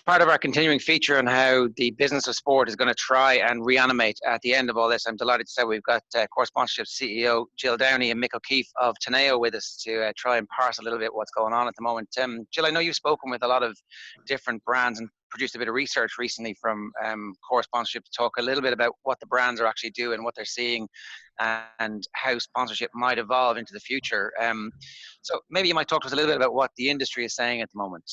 part of our continuing feature on how the business of sport is going to try and reanimate at the end of all this. I'm delighted to say we've got Core Sponsorship CEO Jill Downey and Mick O'Keefe of Teneo with us to try and parse a little bit what's going on at the moment. Jill, I know you've spoken with a lot of different brands and produced a bit of research recently from Core Sponsorship to talk a little bit about what the brands are actually doing, what they're seeing, and how sponsorship might evolve into the future. So maybe you might talk to us a little bit about what the industry is saying at the moment.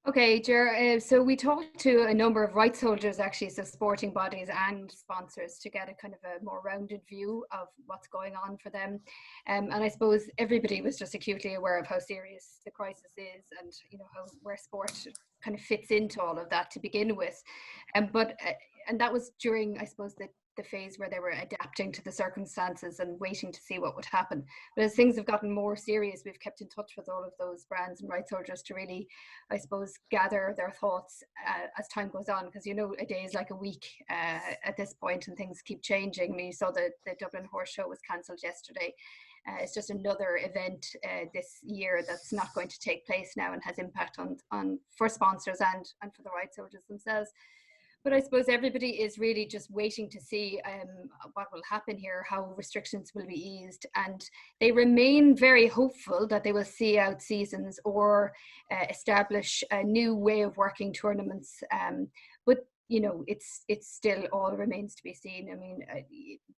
Okay, Ger, so we talked to a number of rights holders actually, so sporting bodies and sponsors, to get a kind of a more rounded view of what's going on for them. And I suppose everybody was just acutely aware of how serious the crisis is, and where sport kind of fits into all of that to begin with. And that was during, I suppose, the phase where they were adapting to the circumstances and waiting to see what would happen. But as things have gotten more serious, we've kept in touch with all of those brands and rights holders to really, I suppose, gather their thoughts as time goes on, because a day is like a week at this point, and things keep changing. I mean, you saw the Dublin Horse Show was cancelled yesterday. It's just another event this year that's not going to take place now and has impact on for sponsors and for the rights holders themselves. But I suppose everybody is really just waiting to see what will happen here, how restrictions will be eased. And they remain very hopeful that they will see out seasons or establish a new way of working tournaments. But it's still all remains to be seen. I mean,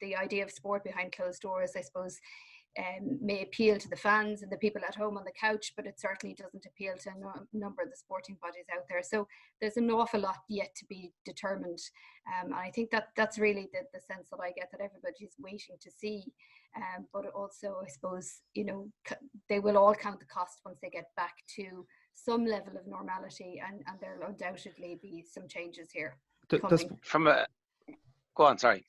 the idea of sport behind closed doors, I suppose, may appeal to the fans and the people at home on the couch, but it certainly doesn't appeal to a number of the sporting bodies out there. So there's an awful lot yet to be determined. And I think that's really the sense that I get, that everybody's waiting to see. But also, I suppose, they will all count the cost once they get back to some level of normality, and there'll undoubtedly be some changes here. Go on, sorry.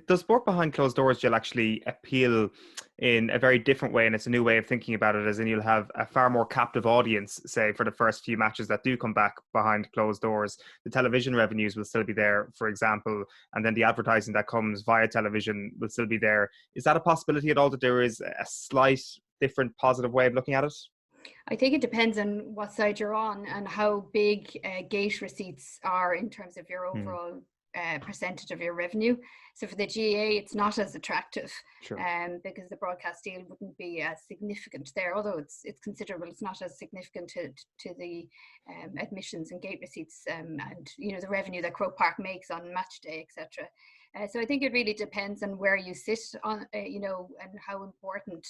Does sport behind closed doors, Jill, actually appeal in a very different way, and it's a new way of thinking about it, as in you'll have a far more captive audience, say, for the first few matches that do come back behind closed doors. The television revenues will still be there, for example, and then the advertising that comes via television will still be there. Is that a possibility at all, that there is a slight different positive way of looking at it? I think it depends on what side you're on and how big gate receipts are in terms of your overall percentage of your revenue. So for the GAA, it's not as attractive, sure. Because the broadcast deal wouldn't be as significant there, although it's considerable. It's not as significant to the admissions and gate receipts and the revenue that Croke Park makes on match day, etc. So I think it really depends on where you sit on, and how important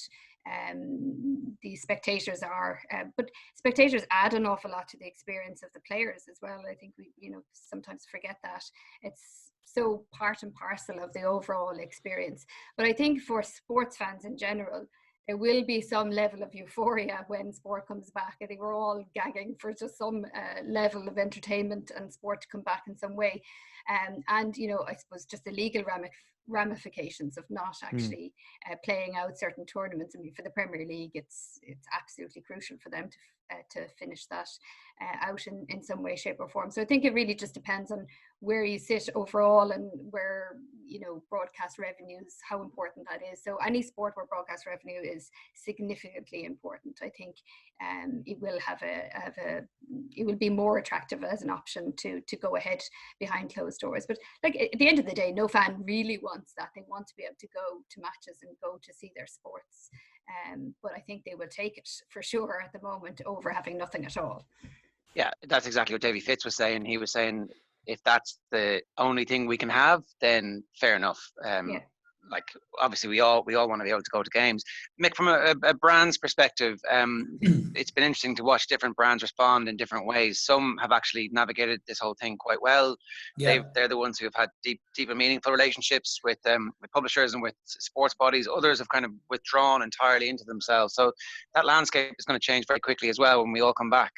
the spectators are. But spectators add an awful lot to the experience of the players as well. I think we, sometimes forget that. It's so part and parcel of the overall experience. But I think for sports fans in general, there will be some level of euphoria when sport comes back. I think we're all gagging for just some level of entertainment and sport to come back in some way. And I suppose just the legal ramifications of not actually playing out certain tournaments. I mean, for the Premier League, it's absolutely crucial for them to finish that out in some way, shape or form. So I think it really just depends on where you sit overall and where, broadcast revenues, how important that is. So any sport where broadcast revenue is significantly important, I think it will it will be more attractive as an option to go ahead behind closed doors. But like at the end of the day, no fan really wants that. They want to be able to go to matches and go to see their sports. But I think they will take it for sure at the moment over having nothing at all. Yeah, that's exactly what Davy Fitz was saying. He was saying, if that's the only thing we can have, then fair enough. Like obviously we all want to be able to go to games. Mick, from a brand's perspective, it's been interesting to watch different brands respond in different ways. Some have actually navigated this whole thing quite well. Yeah. They're the ones who have had deep and meaningful relationships with publishers and with sports bodies. Others have kind of withdrawn entirely into themselves. So that landscape is going to change very quickly as well when we all come back.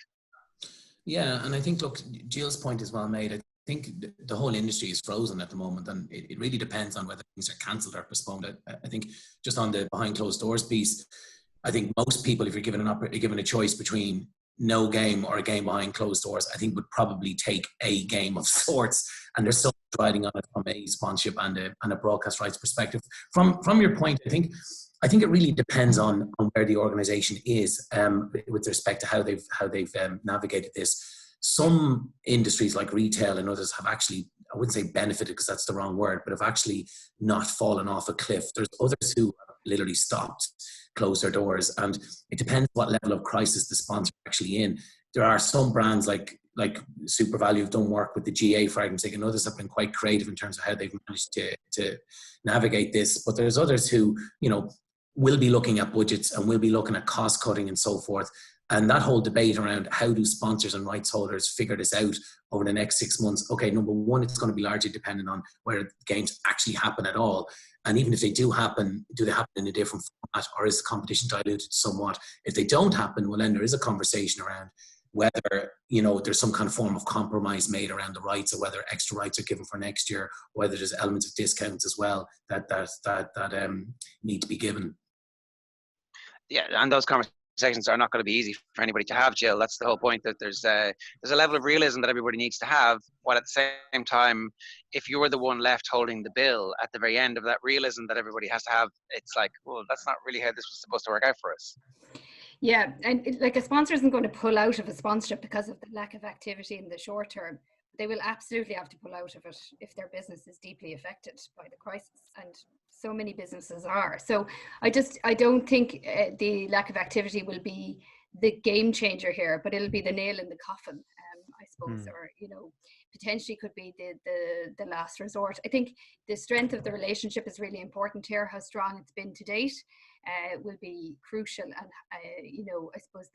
Yeah, and I think, look, Jill's point is well made. I think the whole industry is frozen at the moment, and it really depends on whether things are cancelled or postponed. I think just on the behind closed doors piece, I think most people, if you're given a choice between no game or a game behind closed doors, I think would probably take a game of sorts. And there's so much riding on it from a sponsorship and a broadcast rights perspective. From your point, I think it really depends on where the organisation is with respect to how they've navigated this. some industries like retail and others have actually, I wouldn't say benefited because that's the wrong word, but have actually not fallen off a cliff. There's others who have literally stopped, closed their doors, and it depends what level of crisis the sponsor actually in. There are some brands like Super Value have done work with the GA, for argument's sake, and others have been quite creative in terms of how they've managed to navigate this. But there's others who, you know, will be looking at budgets and will be looking at cost cutting and so forth. And that whole debate around how do sponsors and rights holders figure this out over the next 6 months? Okay, number one, it's going to be largely dependent on whether games actually happen at all. And even if they do happen, do they happen in a different format, or is the competition diluted somewhat? If they don't happen, well, then there is a conversation around whether, you know, there's some kind of form of compromise made around the rights, or whether extra rights are given for next year, or whether there's elements of discounts as well that need to be given. Yeah, and those conversations are not going to be easy for anybody to have, Jill. That's the whole point, that there's a level of realism that everybody needs to have, while at the same time, if you're the one left holding the bill at the very end of that realism that everybody has to have, it's like, well, that's not really how this was supposed to work out for us. Yeah, and like a sponsor isn't going to pull out of a sponsorship because of the lack of activity in the short term. They will absolutely have to pull out of it if their business is deeply affected by the crisis, and so many businesses are. So I don't think the lack of activity will be the game changer here, but it'll be the nail in the coffin, I suppose, or, you know, potentially could be the last resort. I think the strength of the relationship is really important here. How strong it's been to date will be crucial, and you know, I suppose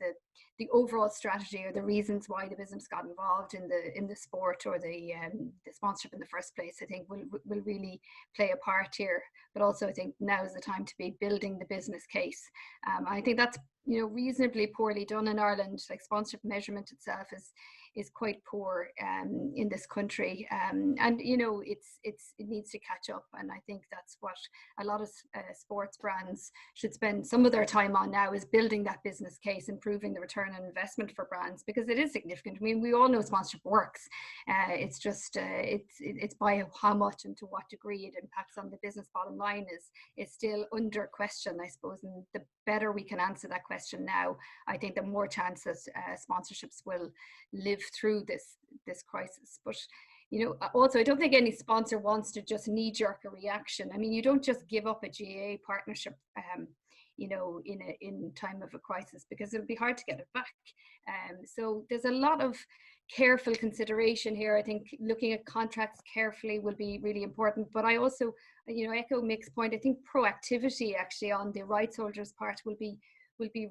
the overall strategy or the reasons why the business got involved in the sport or the sponsorship in the first place, I think will really play a part here. But also I think now is the time to be building the business case. I think that's, you know, reasonably poorly done in Ireland. Like, sponsorship measurement itself is quite poor in this country, and you know, it needs to catch up, and I think that's what a lot of sports brands should spend some of their time on now, is building that business case, improving the return on investment for brands, because it is significant. I mean, we all know sponsorship works. It's just it's by how much and to what degree it impacts on the business bottom line is still under question, I suppose. And the better we can answer that question now, I think the more chance that sponsorships will live through this crisis. But you know, also, I don't think any sponsor wants to just knee-jerk a reaction. I mean, you don't just give up a GAA partnership, you know, in time of a crisis, because it'll be hard to get it back. So there's a lot of careful consideration here. I think looking at contracts carefully will be really important. But I also, you know, echo Mick's point. I think proactivity actually on the rights holders' part will be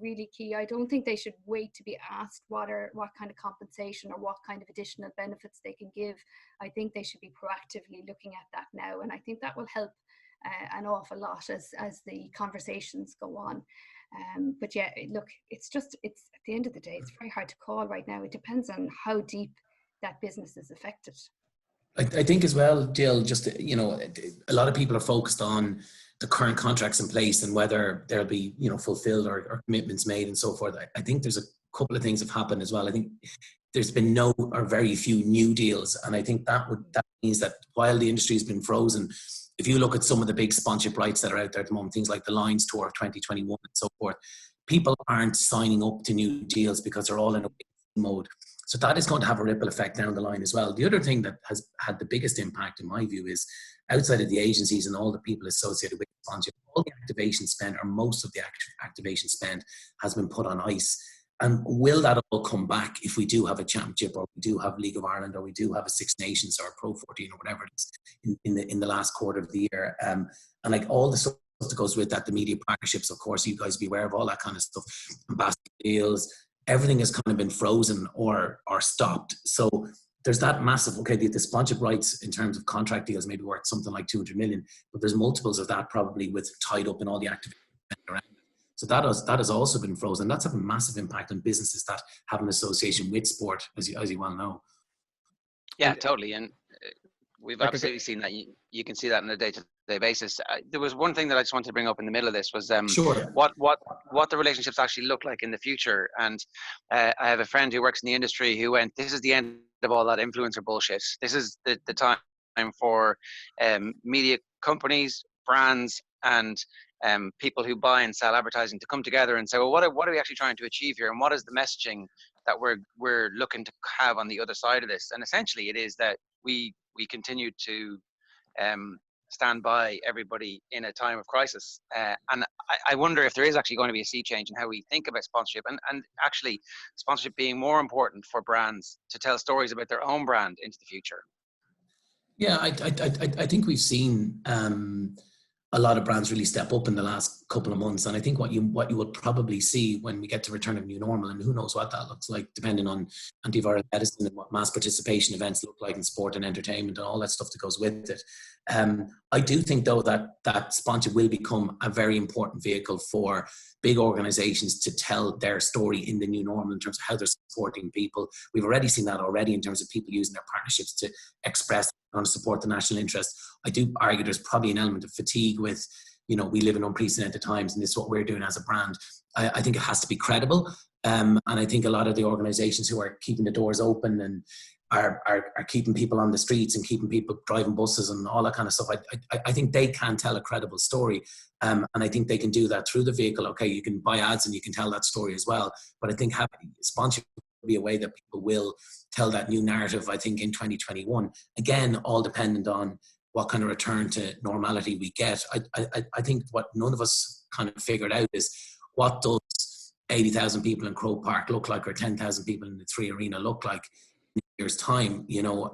really key. I don't think they should wait to be asked what kind of compensation or what kind of additional benefits they can give. I think they should be proactively looking at that now, and I think that will help an awful lot as the conversations go on. But yeah, look, it's at the end of the day, it's very hard to call right now. It depends on how deep that business is affected. I think as well, Jill, just, you know, a lot of people are focused on the current contracts in place and whether they'll be, you know, fulfilled or commitments made and so forth. I think there's a couple of things have happened as well. I think there's been no or very few new deals, and I think that means that while the industry has been frozen, if you look at some of the big sponsorship rights that are out there at the moment, things like the Lions Tour of 2021 and so forth, people aren't signing up to new deals because they're all in a mode. So that is going to have a ripple effect down the line as well. The other thing that has had the biggest impact, in my view, is outside of the agencies and all the people associated with sponsorship, all the activation spend, or most of the activation spend, has been put on ice. And will that all come back if we do have a championship, or we do have League of Ireland, or we do have a Six Nations or a Pro 14 or whatever it is in the last quarter of the year? And like all the stuff that goes with that, the media partnerships, of course, you guys be aware of all that kind of stuff, ambassador deals, everything has kind of been frozen or stopped. So there's that massive, okay, the sponsorship rights in terms of contract deals maybe worth something like 200 million, but there's multiples of that probably with tied up in all the activity around it. So that has also been frozen. That's having a massive impact on businesses that have an association with sport, as you well know. Yeah, totally. And we've absolutely seen that. You can see that on a day-to-day basis. There was one thing that I just wanted to bring up in the middle of this was sure. what the relationships actually look like in the future. And I have a friend who works in the industry who went, this is the end of all that influencer bullshit. This is the time for media companies, brands, and people who buy and sell advertising to come together and say, well, what are we actually trying to achieve here, and what is the messaging that we're looking to have on the other side of this? And essentially, it is that we continue to stand by everybody in a time of crisis. And I wonder if there is actually going to be a sea change in how we think about sponsorship, and actually sponsorship being more important for brands to tell stories about their own brand into the future. Yeah, I think we've seen a lot of brands really step up in the last couple of months, and I think what you will probably see when we get to return of new normal, and who knows what that looks like, depending on antiviral medicine and what mass participation events look like in sport and entertainment and all that stuff that goes with it. I do think though that sponsorship will become a very important vehicle for big organizations to tell their story in the new normal in terms of how they're supporting people. We've already seen that already in terms of people using their partnerships to express on to support the national interest. I do argue there's probably an element of fatigue with, we live in unprecedented times and this is what we're doing as a brand. I think it has to be credible. And I think a lot of the organizations who are keeping the doors open and are keeping people on the streets and keeping people driving buses and all that kind of stuff, I think they can tell a credible story. And I think they can do that through the vehicle. Okay, you can buy ads and you can tell that story as well. But I think having sponsorship will be a way that people will tell that new narrative, I think, in 2021. Again, all dependent on what kind of return to normality we get. I think what none of us kind of figured out is what does 80,000 people in Croke Park look like, or 10,000 people in the Three Arena look like in a year's time?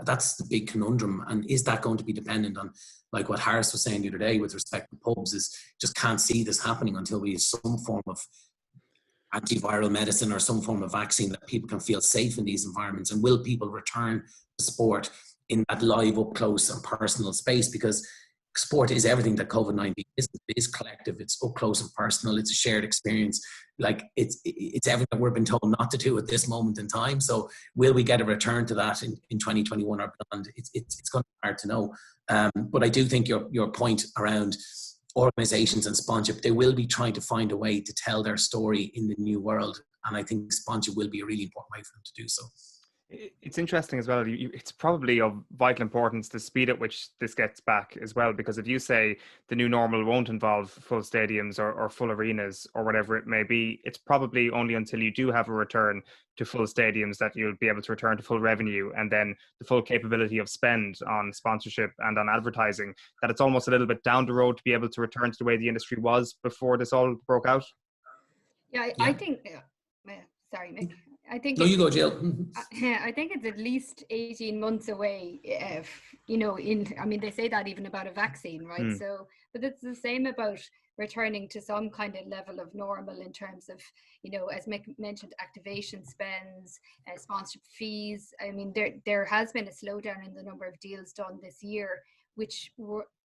That's the big conundrum. And is that going to be dependent on, like what Harris was saying the other day with respect to pubs, is just can't see this happening until we have some form of antiviral medicine or some form of vaccine that people can feel safe in these environments. And will people return to sport in that live, up close and personal space? Because sport is everything that COVID-19 is. It is collective, it's up close and personal, it's a shared experience. Like it's everything we've been told not to do at this moment in time. So will we get a return to that in 2021 or beyond? It's going to be hard to know. But I do think your point around organizations and sponsorship, they will be trying to find a way to tell their story in the new world. And I think sponsorship will be a really important way for them to do so. It's interesting as well. It's probably of vital importance the speed at which this gets back as well, because if you say the new normal won't involve full stadiums or full arenas or whatever it may be, it's probably only until you do have a return to full stadiums that you'll be able to return to full revenue and then the full capability of spend on sponsorship and on advertising, that it's almost a little bit down the road to be able to return to the way the industry was before this all broke out. I think, sorry, Mick. I think no, you go, Jill. I think it's at least 18 months away. They say that even about a vaccine, right? So, but it's the same about returning to some kind of level of normal in terms of, as Mick mentioned, activation spends, sponsorship fees. I mean, there has been a slowdown in the number of deals done this year, which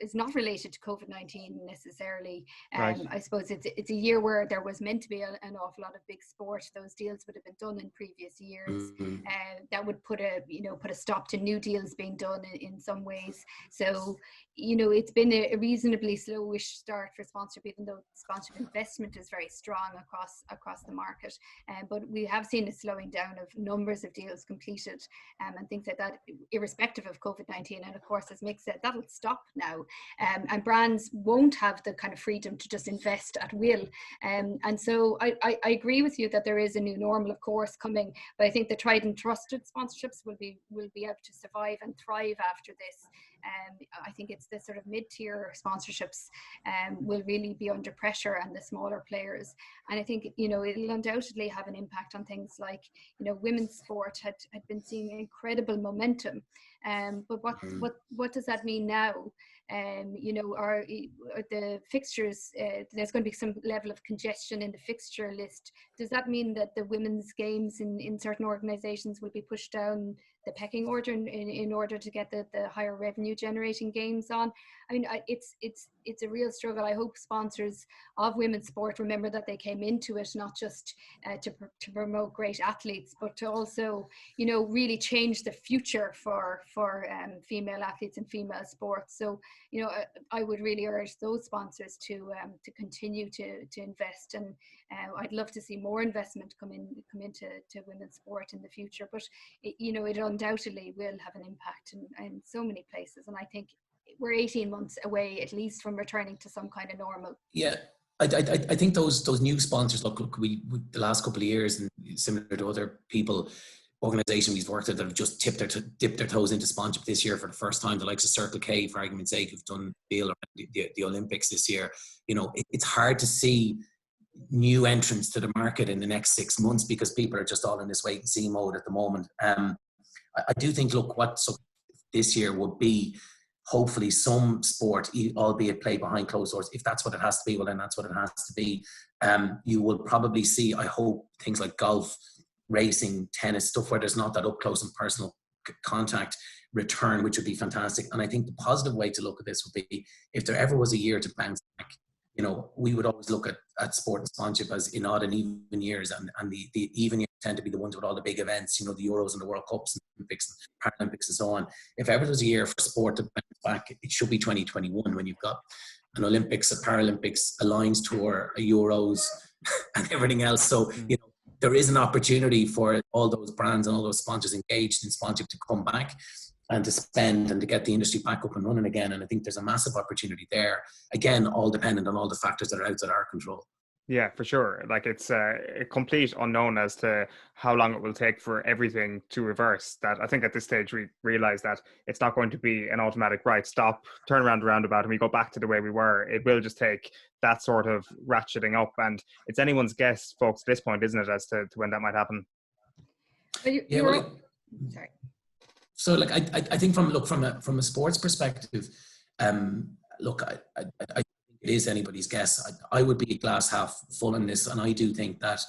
is not related to COVID-19 necessarily. Right. I suppose it's a year where there was meant to be an awful lot of big sport. Those deals would have been done in previous years. That would put a stop to new deals being done in some ways. So, it's been a reasonably slowish start for sponsorship, even though sponsorship investment is very strong across the market. But we have seen a slowing down of numbers of deals completed and things like that, irrespective of COVID-19. And of course, as Mick said, that'll stop now. And brands won't have the kind of freedom to just invest at will. And so I agree with you that there is a new normal, of course, coming. But I think the tried and trusted sponsorships will be able to survive and thrive after this. I think it's the sort of mid-tier sponsorships will really be under pressure, and the smaller players. And I think, it'll undoubtedly have an impact on things like, women's sport had been seeing incredible momentum. But what does that mean now? Are the fixtures, there's going to be some level of congestion in the fixture list. Does that mean that the women's games in certain organizations will be pushed down the pecking order in order to get the higher revenue generating games on? I mean, it's a real struggle. I hope sponsors of women's sport remember that they came into it not just to promote great athletes, but to also, really change the future for female athletes and female sports. So, I would really urge those sponsors to continue to invest, and I'd love to see more investment come into women's sport in the future. But it undoubtedly will have an impact in so many places, and I think we're 18 months away at least from returning to some kind of normal. Yeah. I think those new sponsors, look, we the last couple of years, and similar to other people, organisations we've worked at that have just dipped their toes into sponsorship this year for the first time, the likes of Circle K, for argument's sake, who've done a deal around the Olympics this year. You know, it's hard to see new entrants to the market in the next 6 months because people are just all in this wait and see mode at the moment. I do think, look, what this year would be hopefully some sport, albeit play behind closed doors. If that's what it has to be, well, then that's what it has to be. You will probably see, I hope, things like golf, racing, tennis, stuff where there's not that up close and personal contact return, which would be fantastic. And I think the positive way to look at this would be if there ever was a year to bounce back. You know, we would always look at sport and sponsorship as in odd and even years, and the even years tend to be the ones with all the big events, you know, the Euros and the World Cups and the Olympics and Paralympics and so on. If ever there's a year for sport to bounce back, it should be 2021, when you've got an Olympics, a Paralympics, a Lions Tour, a Euros and everything else. So, you know, there is an opportunity for all those brands and all those sponsors engaged in sponsorship to come back and to spend and to get the industry back up and running again. And I think there's a massive opportunity there. Again, all dependent on all the factors that are outside our control. Yeah, for sure. Like, it's a complete unknown as to how long it will take for everything to reverse. That I think at this stage we realize that it's not going to be an automatic right, stop, turn around the roundabout and we go back to the way we were. It will just take that sort of ratcheting up, and it's anyone's guess, folks, at this point, isn't it, as to when that might happen. Sorry. So, like, I think from a sports perspective, look, I think it is anybody's guess. I would be glass half full in this, and I do think that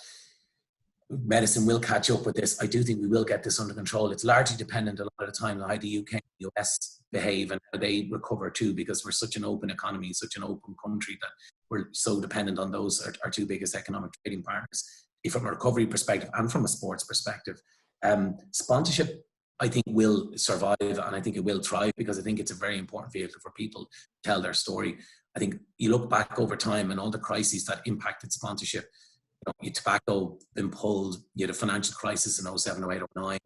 medicine will catch up with this. I do think we will get this under control. It's largely dependent a lot of the time on how the UK and the US behave and how they recover too, because we're such an open economy, such an open country, that we're so dependent on those, our two biggest economic trading partners, from a recovery perspective and from a sports perspective. Sponsorship, I think, will survive, and I think it will thrive, because I think it's a very important vehicle for people to tell their story. I think you look back over time and all the crises that impacted sponsorship. You know, your tobacco been pulled, you had a financial crisis in 07, 08, 09,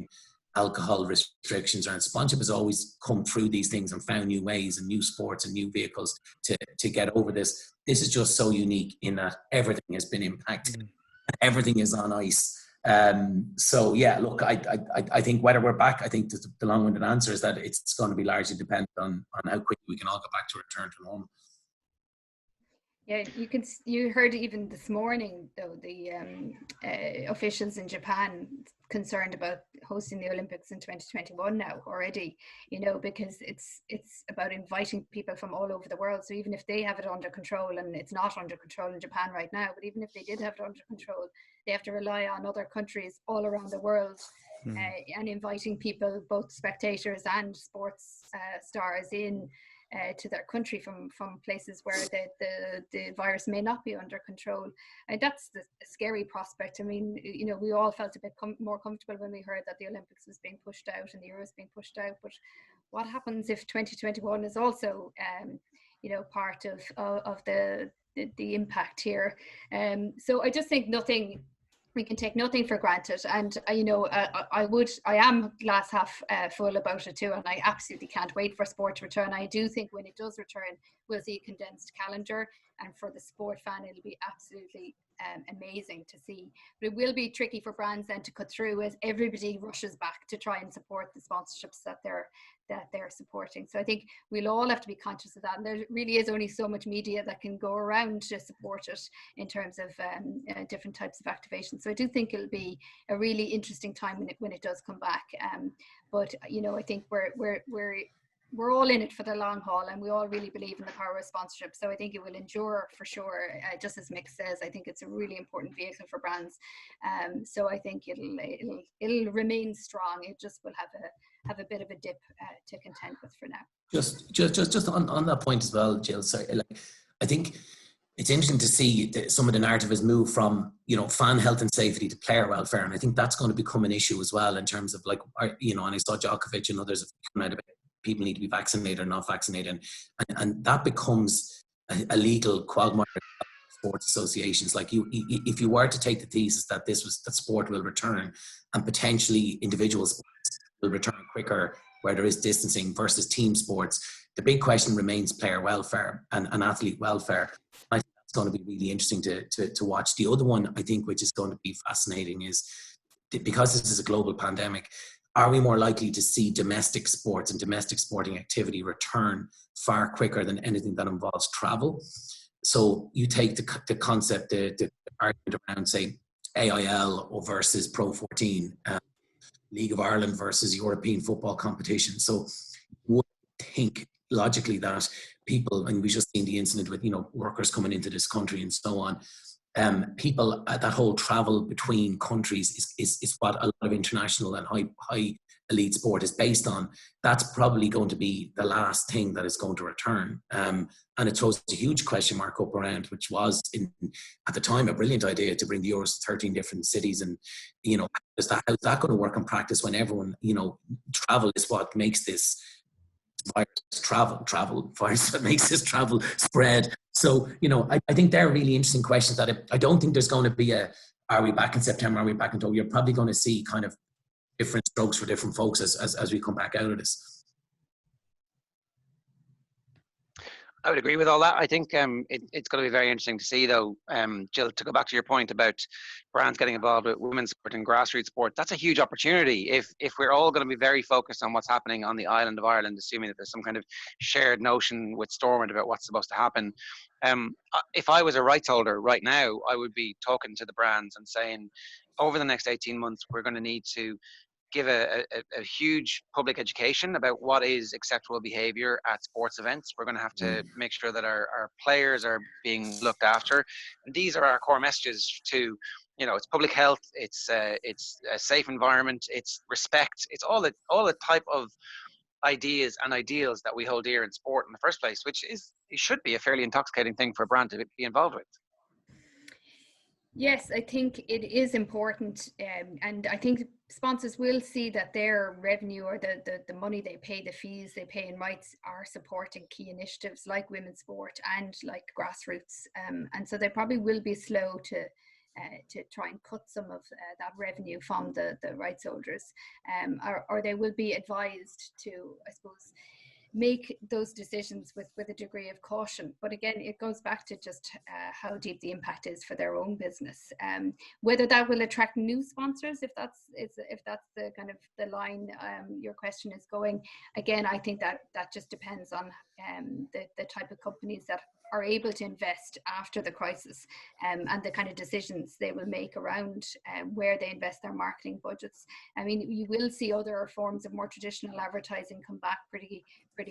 alcohol restrictions, and sponsorship has always come through these things and found new ways and new sports and new vehicles to get over this. This is just so unique in that everything has been impacted. Everything is on ice. So yeah, look, I think whether we're back, I think the long-winded answer is that it's going to be largely dependent on how quickly we can all go back to return to normal. Yeah, you heard even this morning, though, the officials in Japan concerned about hosting the Olympics in 2021 now already, you know, because it's about inviting people from all over the world. So even if they have it under control, and it's not under control in Japan right now, but even if they did have it under control, they have to rely on other countries all around the world and inviting people, both spectators and sports stars, in to their country from places where the virus may not be under control. And that's the scary prospect. I mean, you know, we all felt a bit more comfortable when we heard that the Olympics was being pushed out and the Euros being pushed out. But what happens if 2021 is also, you know, part of the impact here? So I just think we can take nothing for granted, and you know, I am glass half full about it too, and I absolutely can't wait for sport to return. I do think when it does return, we'll see a condensed calendar, and for the sport fan, it'll be absolutely amazing to see. But it will be tricky for brands then to cut through as everybody rushes back to try and support the sponsorships that they're supporting. So I think we'll all have to be conscious of that, and there really is only so much media that can go around to support it in terms of different types of activation. So I do think it'll be a really interesting time when it does come back. But you know, I think we're all in it for the long haul, and we all really believe in the power of sponsorship. So I think it will endure for sure. Just as Mick says, I think it's a really important vehicle for brands. So I think it'll remain strong. It just will have a bit of a dip to contend with for now. Just on that point as well, Jill. Sorry, I think it's interesting to see that some of the narrative has moved from, you know, fan health and safety to player welfare, and I think that's going to become an issue as well in terms of, like, you know, and I saw Djokovic and others have come out about people need to be vaccinated or not vaccinated, and that becomes a legal quagmire for sports associations. Like, if you were to take the thesis that sport will return and potentially individual sports will return quicker where there is distancing versus team sports, the big question remains player welfare and athlete welfare. I think that's going to be really interesting to watch. The other one, I think, which is going to be fascinating is, because this is a global pandemic, are we more likely to see domestic sports and domestic sporting activity return far quicker than anything that involves travel? So you take the concept, the argument around, say, AIL versus Pro 14, League of Ireland versus European football competition. So would think logically that people, and we just seen the incident with, workers coming into this country and so on, people, that whole travel between countries is what a lot of international and high elite sport is based on. That's probably going to be the last thing that is going to return. And it throws a huge question mark up around, which was at the time a brilliant idea to bring the Euros to 13 different cities. And, how's that going to work in practice when everyone, travel is what makes this virus that makes this travel spread. So, I think they're really interesting questions that I don't think there's going to be are we back in September, are we back in October? You're probably going to see kind of different strokes for different folks as we come back out of this. I would agree with all that. I think it's going to be very interesting to see, though, Jill, to go back to your point about brands getting involved with women's sport and grassroots sport. That's a huge opportunity. If we're all going to be very focused on what's happening on the island of Ireland, assuming that there's some kind of shared notion with Stormont about what's supposed to happen. If I was a rights holder right now, I would be talking to the brands and saying, over the next 18 months, we're going to need to give a huge public education about what is acceptable behavior at sports events. We're going to have to make sure that our players are being looked after. And these are our core messages to, it's public health, it's a safe environment, it's respect, it's all the type of ideas and ideals that we hold dear in sport in the first place, which it should be a fairly intoxicating thing for a brand to be involved with. Yes, I think it is important, and I think sponsors will see that their revenue, or the money they pay, the fees they pay in rights, are supporting key initiatives like women's sport and like grassroots, and so they probably will be slow to try and cut some of that revenue from the rights holders, or they will be advised to, I suppose, make those decisions with a degree of caution. But again, it goes back to just how deep the impact is for their own business. Whether that will attract new sponsors, if that's the kind of the line your question is going. Again, I think that just depends on the type of companies that are able to invest after the crisis, and the kind of decisions they will make around where they invest their marketing budgets. I mean, you will see other forms of more traditional advertising come back pretty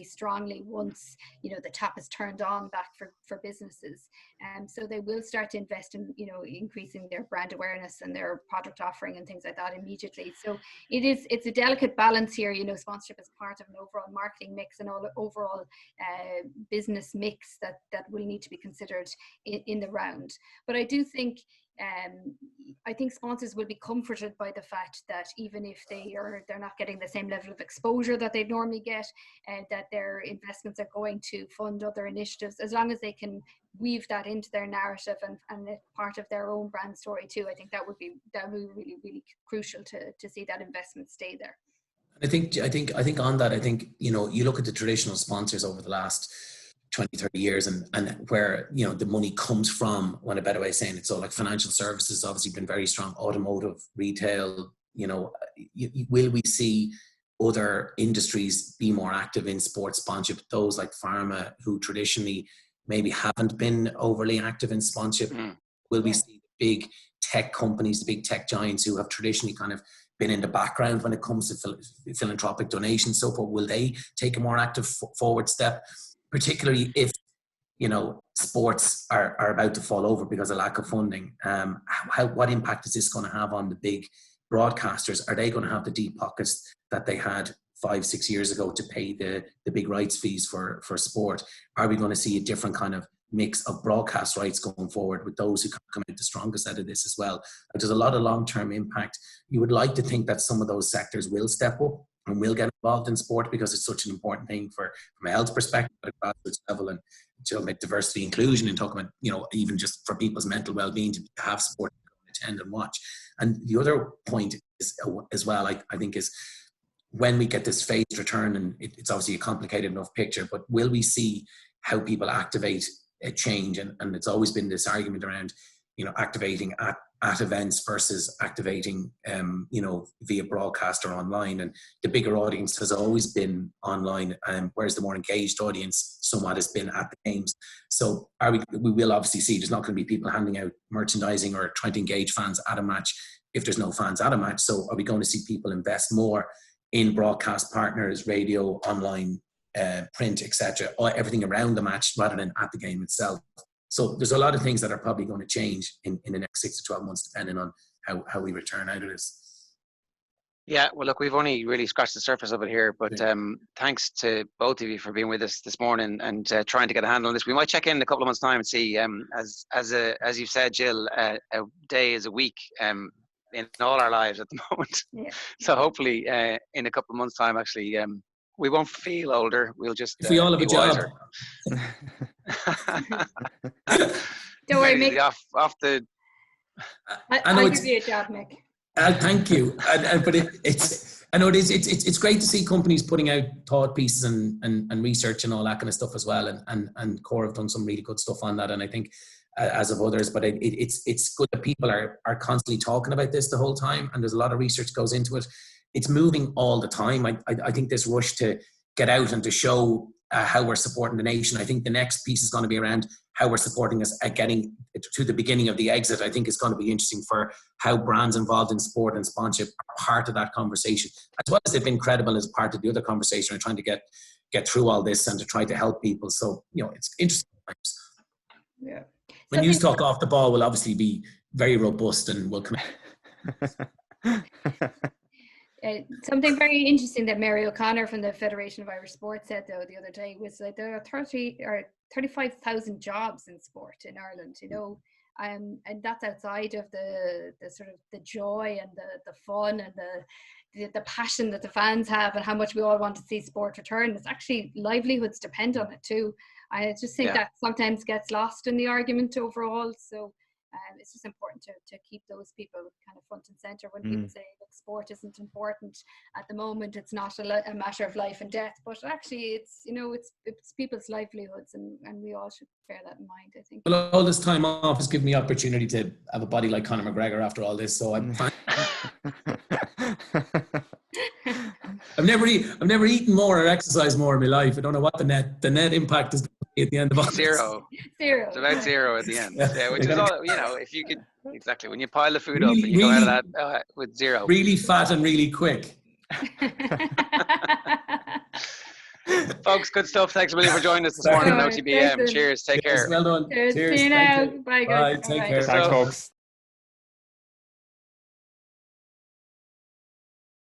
strongly once the tap is turned on back for businesses, and so they will start to invest in increasing their brand awareness and their product offering and things like that immediately. So it's a delicate balance here. Sponsorship is part of an overall marketing mix and overall business mix that will need to be considered in the round. But I do think I think sponsors will be comforted by the fact that even if they're not getting the same level of exposure that they'd normally get, that their investments are going to fund other initiatives, as long as they can weave that into their narrative and it's part of their own brand story too. I think that would be really, really crucial to see that investment stay there. I think on that, you look at the traditional sponsors over the last 20, 30 years and where, the money comes from, one a better way of saying it. So like financial services obviously been very strong, automotive, retail, will we see other industries be more active in sports sponsorship? Those like pharma, who traditionally maybe haven't been overly active in sponsorship. Will we see the big tech companies, the big tech giants who have traditionally kind of been in the background when it comes to philanthropic donations, so forth? Will they take a more active forward step, particularly if sports are about to fall over because of lack of funding? What impact is this going to have on the big broadcasters? Are they going to have the deep pockets that they had 5-6 years ago to pay the big rights fees for sport? Are we going to see a different kind of mix of broadcast rights going forward with those who come out the strongest out of this as well? There's a lot of long-term impact. You would like to think that some of those sectors will step up and will get involved in sport because it's such an important thing from a health perspective at a grassroots level, and to make diversity, inclusion, and talking about, even just for people's mental well-being, to have sport to attend and watch. And the other point is as well, I think, is when we get this phased return, and it's obviously a complicated enough picture, but will we see how people activate a change? And it's always been this argument around, activating at events versus activating, via broadcast or online. And the bigger audience has always been online, whereas the more engaged audience somewhat has been at the games. So we will obviously see there's not going to be people handing out merchandising or trying to engage fans at a match if there's no fans at a match. So are we going to see people invest more in broadcast partners, radio, online, print, etc., or everything around the match rather than at the game itself? So there's a lot of things that are probably going to change in the next 6 to 12 months, depending on how we return out of this. Yeah, well, look, we've only really scratched the surface of it here, but thanks to both of you for being with us this morning and trying to get a handle on this. We might check in a couple of months' time and see, as you've said, Jill, a day is a week in all our lives at the moment. Yeah. So hopefully in a couple of months' time, actually, we won't feel older. We'll just if we all have a job. Don't worry, Mick. Off the. I'll give you a job, Mick. Thank you. But it's great to see companies putting out thought pieces and research and all that kind of stuff as well. And Core have done some really good stuff on that. And I think as of others, but it's good that people are constantly talking about this the whole time. And there's a lot of research goes into it. It's moving all the time. I think this rush to get out and to show how we're supporting the nation. I think the next piece is going to be around how we're supporting us at getting to the beginning of the exit. I think it's going to be interesting for how brands involved in sport and sponsorship are part of that conversation, as well as they've been credible as part of the other conversation and trying to get through all this and to try to help people. So, it's interesting times. Yeah. When News Talk Off the Ball will obviously be very robust and will come. Something very interesting that Mary O'Connor from the Federation of Irish Sport said though the other day was that there are 35,000 jobs in sport in Ireland, and that's outside of the sort of the joy and the fun and the passion that the fans have and how much we all want to see sport return. It's actually livelihoods depend on it too. I just think that sometimes gets lost in the argument overall. So it's just important to keep those people kind of front and center when people say, look, sport isn't important at the moment. It's not a matter of life and death, but actually it's people's livelihoods, and we all should bear that in mind, I think. Well, all this time off has given me opportunity to have a body like Conor McGregor after all this, so I'm fine. I've never eaten more or exercised more in my life. I don't know what the net impact is at the end of all zero. It's about zero at the end. Yeah, which is all, if you could, exactly, when you pile the food up and you go out of that with zero. Really fat and really quick. Folks, good stuff. Thanks a million for joining us this morning on OTB AM. Cheers. Take care. Well done. Cheers. Cheers. See you now. Bye, guys. Bye. Take Bye. care. Thanks, folks.